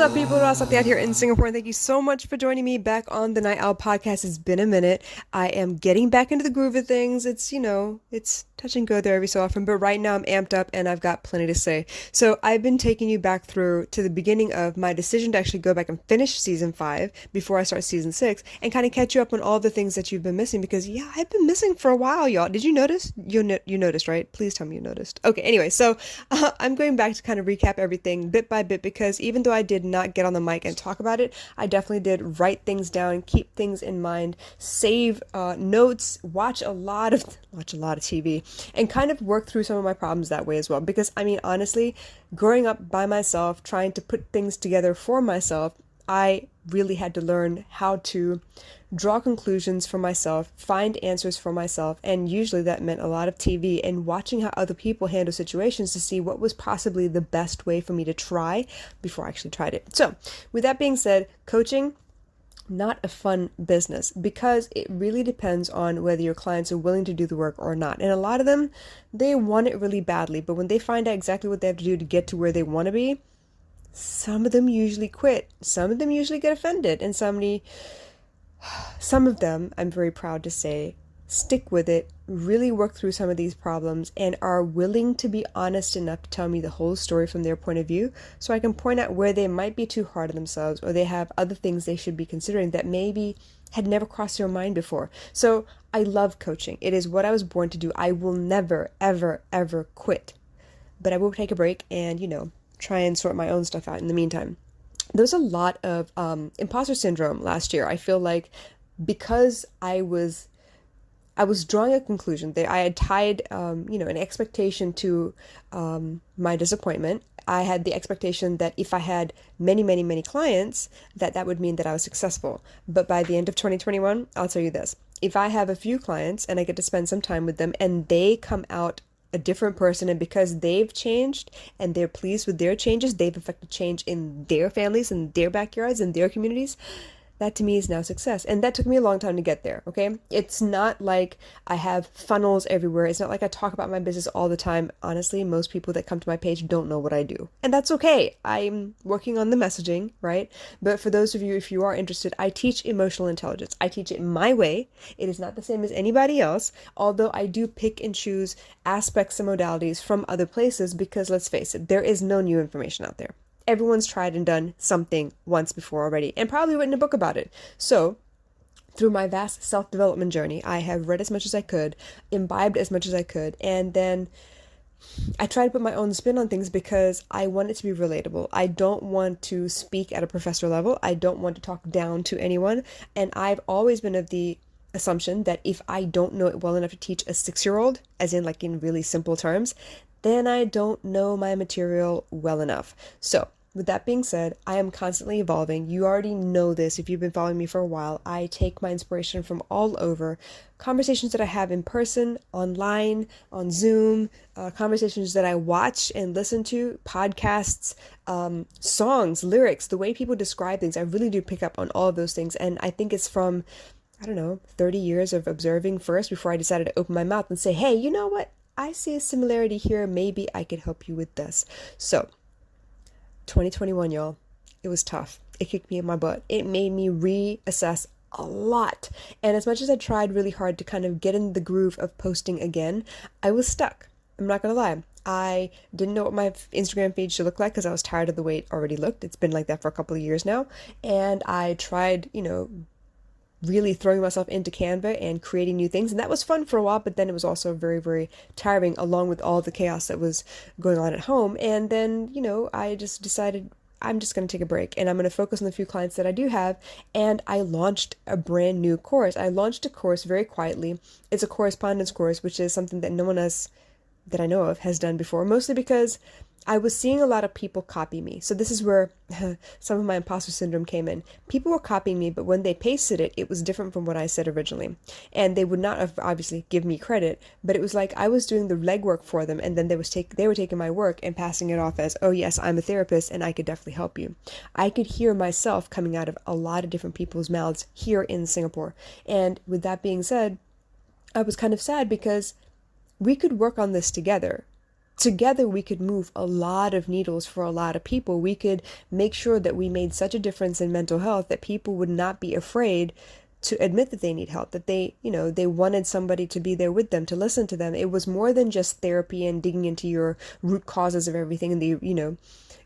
up, people? Ross out here in Singapore, and thank you so much for joining me back on the Night Owl podcast. It's been a minute. I am getting back into the groove of things. It's touch and go there every so often, but right now I'm amped up and I've got plenty to say. So I've been taking you back through to the beginning of my decision to actually go back and finish season 5 before I start season 6 and kind of catch you up on all the things that you've been missing because, yeah, I've been missing for a while, y'all. Did you notice? You noticed, right? Please tell me you noticed. Okay, anyway, so I'm going back to kind of recap everything bit by bit because even though I did not get on the mic and talk about it, I definitely did write things down, keep things in mind, save notes, watch a lot of TV, and kind of work through some of my problems that way as well. Because I mean, honestly, growing up by myself, trying to put things together for myself, I really had to learn how to draw conclusions for myself, find answers for myself, and usually that meant a lot of TV and watching how other people handle situations to see what was possibly the best way for me to try before I actually tried it. So, with that being said, coaching, not a fun business because it really depends on whether your clients are willing to do the work or not. And a lot of them, they want it really badly, but when they find out exactly what they have to do to get to where they want to be, some of them usually quit. Some of them usually get offended, and some of them, I'm very proud to say, stick with it, really work through some of these problems, and are willing to be honest enough to tell me the whole story from their point of view so I can point out where they might be too hard on themselves or they have other things they should be considering that maybe had never crossed their mind before. So I love coaching. It is what I was born to do. I will never, ever, ever quit. But I will take a break and, try and sort my own stuff out in the meantime. There was a lot of imposter syndrome last year. I feel like because I was drawing a conclusion that I had tied, an expectation to my disappointment. I had the expectation that if I had many, many, many clients, that would mean that I was successful. But by the end of 2021, I'll tell you this. If I have a few clients and I get to spend some time with them and they come out a different person, and because they've changed and they're pleased with their changes, they've affected change in their families and their backyards and their communities, that to me is now success. And that took me a long time to get there, okay? It's not like I have funnels everywhere. It's not like I talk about my business all the time. Honestly, most people that come to my page don't know what I do. And that's okay. I'm working on the messaging, right? But for those of you, if you are interested, I teach emotional intelligence. I teach it my way. It is not the same as anybody else, although I do pick and choose aspects and modalities from other places because let's face it, there is no new information out there. Everyone's tried and done something once before already and probably written a book about it. So through my vast self-development journey, I have read as much as I could, imbibed as much as I could, and then I try to put my own spin on things because I want it to be relatable. I don't want to speak at a professor level. I don't want to talk down to anyone. And I've always been of the assumption that if I don't know it well enough to teach a 6-year-old, as in like in really simple terms, then I don't know my material well enough. So with that being said, I am constantly evolving. You already know this if you've been following me for a while. I take my inspiration from all over. Conversations that I have in person, online, on Zoom, conversations that I watch and listen to, podcasts, songs, lyrics, the way people describe things. I really do pick up on all of those things. And I think it's from, 30 years of observing first before I decided to open my mouth and say, hey, you know what? I see a similarity here. Maybe I could help you with this. So 2021, y'all, it was tough. It kicked me in my butt. It made me reassess a lot. And as much as I tried really hard to kind of get in the groove of posting again, I was stuck. I'm not going to lie. I didn't know what my Instagram feed should look like because I was tired of the way it already looked. It's been like that for a couple of years now. And I tried, really throwing myself into Canva and creating new things. And that was fun for a while, but then it was also very, very tiring along with all the chaos that was going on at home. And then, I just decided I'm just going to take a break and I'm going to focus on the few clients that I do have. And I launched a brand new course. I launched a course very quietly. It's a correspondence course, which is something that no one else that I know of has done before, mostly because I was seeing a lot of people copy me. So this is where some of my imposter syndrome came in. People were copying me, but when they pasted it, it was different from what I said originally. And they would not have obviously give me credit, but it was like I was doing the legwork for them, and then they were taking my work and passing it off as, oh yes, I'm a therapist and I could definitely help you. I could hear myself coming out of a lot of different people's mouths here in Singapore. And with that being said, I was kind of sad because we could work on this together. together we could move a lot of needles for a lot of people. We could make sure that we made such a difference in mental health that people would not be afraid to admit that they need help, that they wanted somebody to be there with them, to listen to them. It was more than just therapy and digging into your root causes of everything and the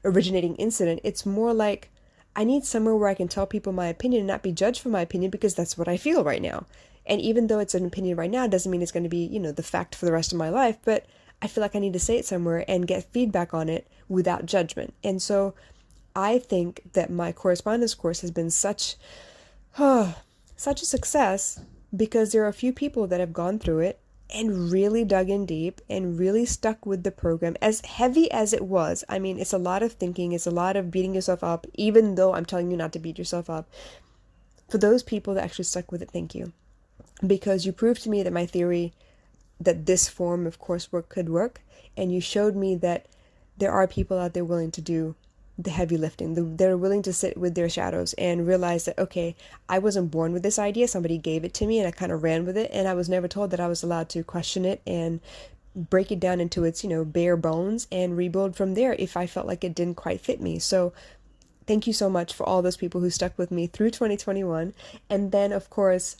originating incident. It's more like, I need somewhere where I can tell people my opinion and not be judged for my opinion, because that's what I feel right now. And even though it's an opinion right now, it doesn't mean it's going to be, the fact for the rest of my life, but I feel like I need to say it somewhere and get feedback on it without judgment. And so I think that my correspondence course has been such a success, because there are a few people that have gone through it and really dug in deep and really stuck with the program, as heavy as it was. I mean, it's a lot of thinking, it's a lot of beating yourself up, even though I'm telling you not to beat yourself up. For those people that actually stuck with it, thank you. Because you proved to me that my theory, that this form of coursework could work, and you showed me that there are people out there willing to do the heavy lifting. They're willing to sit with their shadows and realize that, okay, I wasn't born with this idea. Somebody gave it to me and I kind of ran with it, and I was never told that I was allowed to question it and break it down into its, bare bones and rebuild from there if I felt like it didn't quite fit me. So thank you so much for all those people who stuck with me through 2021. And then, of course,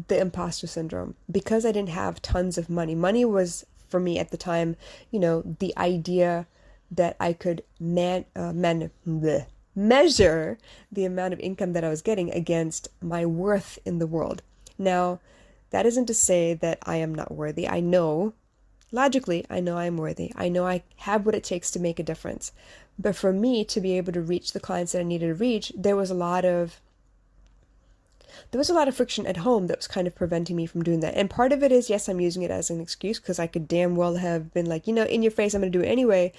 the imposter syndrome. Because I didn't have tons of money. Money was, for me at the time, the idea that I could measure the amount of income that I was getting against my worth in the world. Now, that isn't to say that I am not worthy. I know, logically, I know I'm worthy. I know I have what it takes to make a difference. But for me to be able to reach the clients that I needed to reach, there was a lot of friction at home that was kind of preventing me from doing that. And part of it is, yes, I'm using it as an excuse, because I could damn well have been like, in your face, I'm going to do it anyway.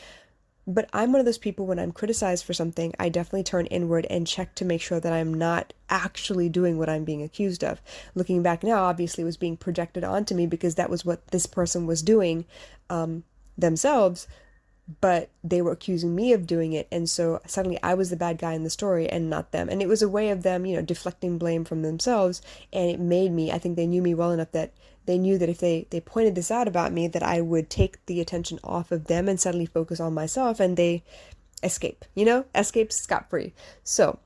But I'm one of those people, when I'm criticized for something, I definitely turn inward and check to make sure that I'm not actually doing what I'm being accused of. Looking back now, obviously it was being projected onto me because that was what this person was doing themselves, but they were accusing me of doing it. And so suddenly I was the bad guy in the story and not them. And it was a way of them, deflecting blame from themselves. And it made me, I think they knew me well enough that they knew that if they pointed this out about me, that I would take the attention off of them and suddenly focus on myself, and they escape scot-free. So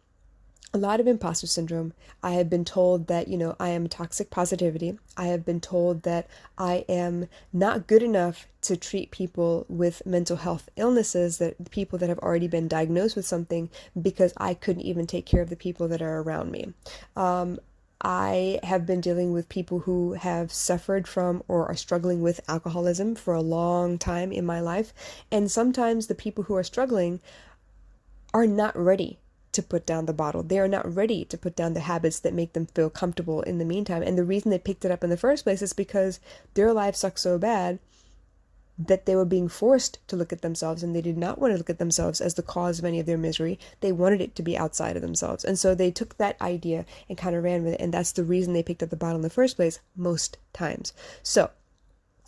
a lot of imposter syndrome. I have been told that, I am toxic positivity. I have been told that I am not good enough to treat people with mental health illnesses, that people that have already been diagnosed with something, because I couldn't even take care of the people that are around me. I have been dealing with people who have suffered from or are struggling with alcoholism for a long time in my life. And sometimes the people who are struggling are not ready to put down the bottle. They are not ready to put down the habits that make them feel comfortable in the meantime. And the reason they picked it up in the first place is because their life sucked so bad that they were being forced to look at themselves, and they did not want to look at themselves as the cause of any of their misery. They wanted it to be outside of themselves. And so they took that idea and kind of ran with it. And that's the reason they picked up the bottle in the first place, most times. So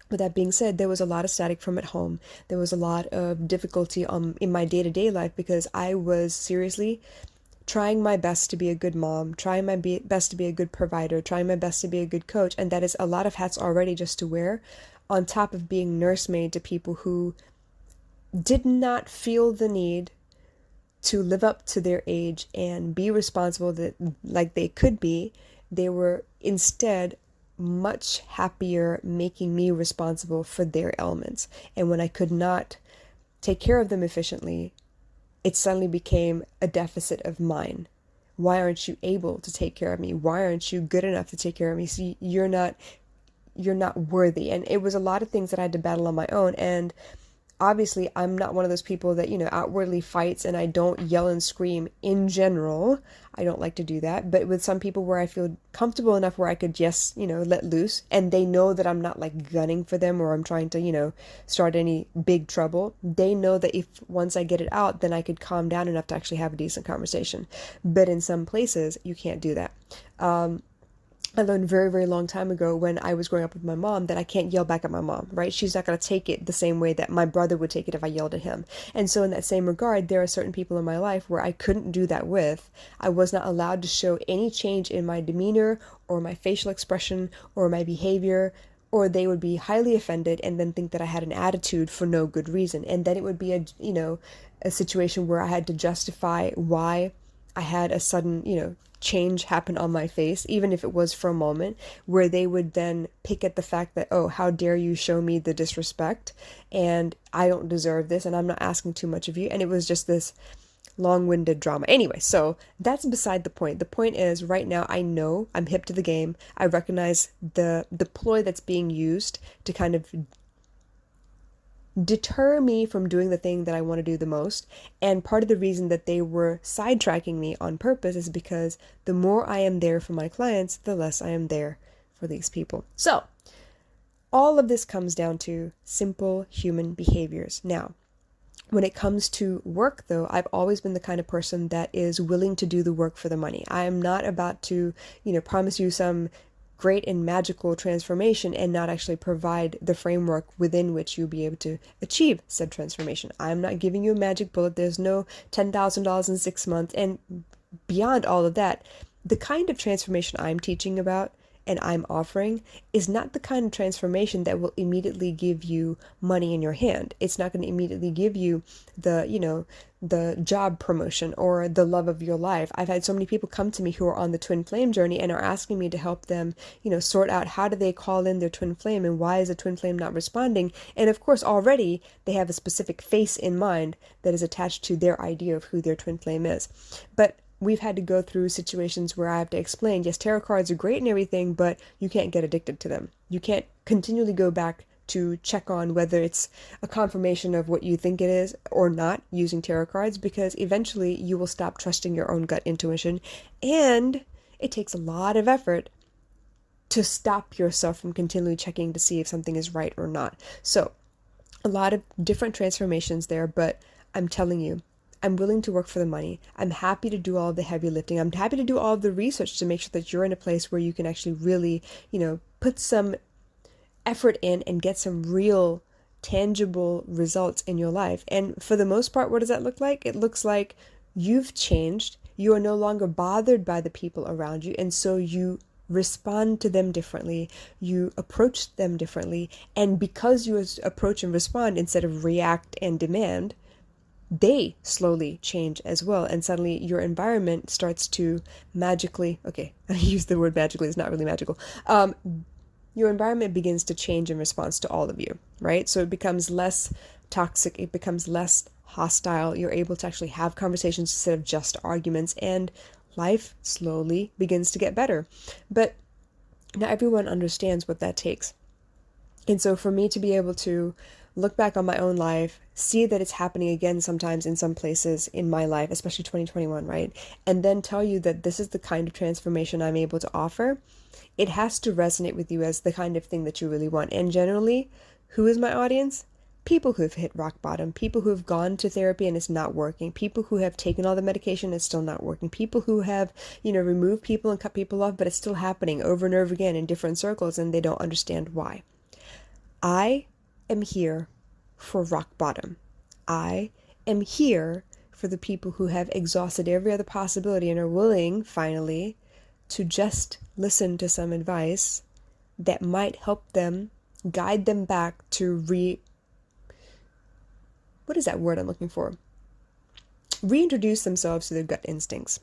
with that being said, there was a lot of static from at home. There was a lot of difficulty in my day-to-day life, because I was seriously trying my best to be a good mom, trying my best to be a good provider, trying my best to be a good coach. And that is a lot of hats already just to wear, on top of being nursemaid to people who did not feel the need to live up to their age and be responsible like they could be. They were instead much happier making me responsible for their ailments. And when I could not take care of them efficiently, it suddenly became a deficit of mine. Why aren't you able to take care of me? Why aren't you good enough to take care of me? See, you're not worthy. And it was a lot of things that I had to battle on my own. And obviously I'm not one of those people that, outwardly fights, and I don't yell and scream in general. I don't like to do that. But with some people where I feel comfortable enough where I could just, let loose, and they know that I'm not like gunning for them or I'm trying to, start any big trouble. They know that if once I get it out, then I could calm down enough to actually have a decent conversation. But in some places you can't do that. I learned very, very long time ago when I was growing up with my mom that I can't yell back at my mom, right? She's not going to take it the same way that my brother would take it if I yelled at him. And so in that same regard, there are certain people in my life where I couldn't do that with. I was not allowed to show any change in my demeanor or my facial expression or my behavior or they would be highly offended and then think that I had an attitude for no good reason. And then it would be a situation where I had to justify why I had a sudden, change happen on my face, even if it was for a moment, where they would then pick at the fact that, oh, how dare you show me the disrespect, and I don't deserve this, and I'm not asking too much of you. And it was just this long-winded drama. Anyway, so that's beside the point. The point is, right now, I know I'm hip to the game. I recognize the ploy that's being used to kind of deter me from doing the thing that I want to do the most. And part of the reason that they were sidetracking me on purpose is because the more I am there for my clients, the less I am there for these people. So all of this comes down to simple human behaviors. Now, when it comes to work, though, I've always been the kind of person that is willing to do the work for the money. I am not about to, promise you some great and magical transformation and not actually provide the framework within which you'll be able to achieve said transformation. I'm not giving you a magic bullet. There's no $10,000 in 6 months. And beyond all of that, the kind of transformation I'm teaching about and I'm offering is not the kind of transformation that will immediately give you money in your hand. It's not going to immediately give you the job promotion or the love of your life. I've had so many people come to me who are on the twin flame journey and are asking me to help them, sort out how do they call in their twin flame and why is the twin flame not responding? And of course, already they have a specific face in mind that is attached to their idea of who their twin flame is. But we've had to go through situations where I have to explain, yes, tarot cards are great and everything, but you can't get addicted to them. You can't continually go back to check on whether it's a confirmation of what you think it is or not using tarot cards, because eventually you will stop trusting your own gut intuition. And it takes a lot of effort to stop yourself from continually checking to see if something is right or not. So a lot of different transformations there, but I'm telling you, I'm willing to work for the money. I'm happy to do all of the heavy lifting. I'm happy to do all of the research to make sure that you're in a place where you can actually really, put some effort in and get some real tangible results in your life. And for the most part, what does that look like? It looks like you've changed. You are no longer bothered by the people around you. And so you respond to them differently. You approach them differently. And because you approach and respond instead of react and demand, they slowly change as well. And suddenly your environment starts to magically, okay, I use the word magically, it's not really magical. Your environment begins to change in response to all of you, right? So it becomes less toxic, it becomes less hostile. You're able to actually have conversations instead of just arguments, and life slowly begins to get better. But not everyone understands what that takes. And so for me to be able to look back on my own life, see that it's happening again sometimes in some places in my life, especially 2021, right? And then tell you that this is the kind of transformation I'm able to offer, it has to resonate with you as the kind of thing that you really want. And generally, who is my audience? People who have hit rock bottom, people who have gone to therapy and it's not working, people who have taken all the medication and it's still not working, people who have, removed people and cut people off, but it's still happening over and over again in different circles and they don't understand why. I am here for rock bottom. I am here for the people who have exhausted every other possibility and are willing, finally, to just listen to some advice that might help them, guide them back to what is that word I'm looking for? Reintroduce themselves to their gut instincts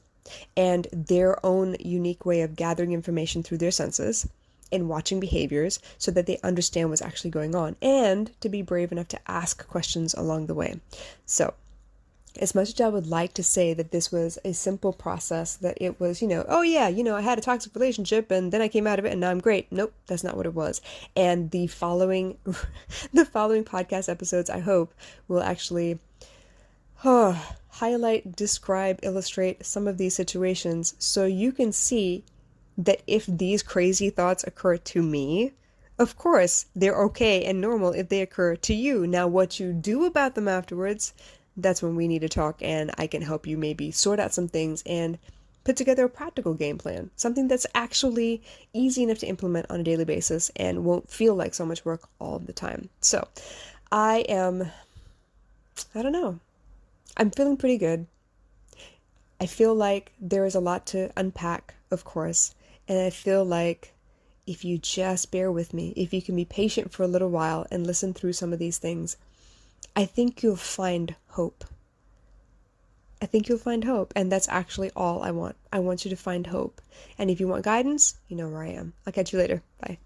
and their own unique way of gathering information through their senses and watching behaviors so that they understand what's actually going on, and to be brave enough to ask questions along the way. So as much as I would like to say that this was a simple process, that it was, I had a toxic relationship and then I came out of it and now I'm great. Nope, that's not what it was. And the following podcast episodes, I hope, will actually highlight, describe, illustrate some of these situations so you can see that if these crazy thoughts occur to me, of course, they're okay and normal if they occur to you. Now, what you do about them afterwards, that's when we need to talk, and I can help you maybe sort out some things and put together a practical game plan, something that's actually easy enough to implement on a daily basis and won't feel like so much work all the time. So I don't know, I'm feeling pretty good. I feel like there is a lot to unpack, of course, and I feel like if you just bear with me, if you can be patient for a little while and listen through some of these things, I think you'll find hope. I think you'll find hope, and that's actually all I want. I want you to find hope. And if you want guidance, you know where I am. I'll catch you later. Bye.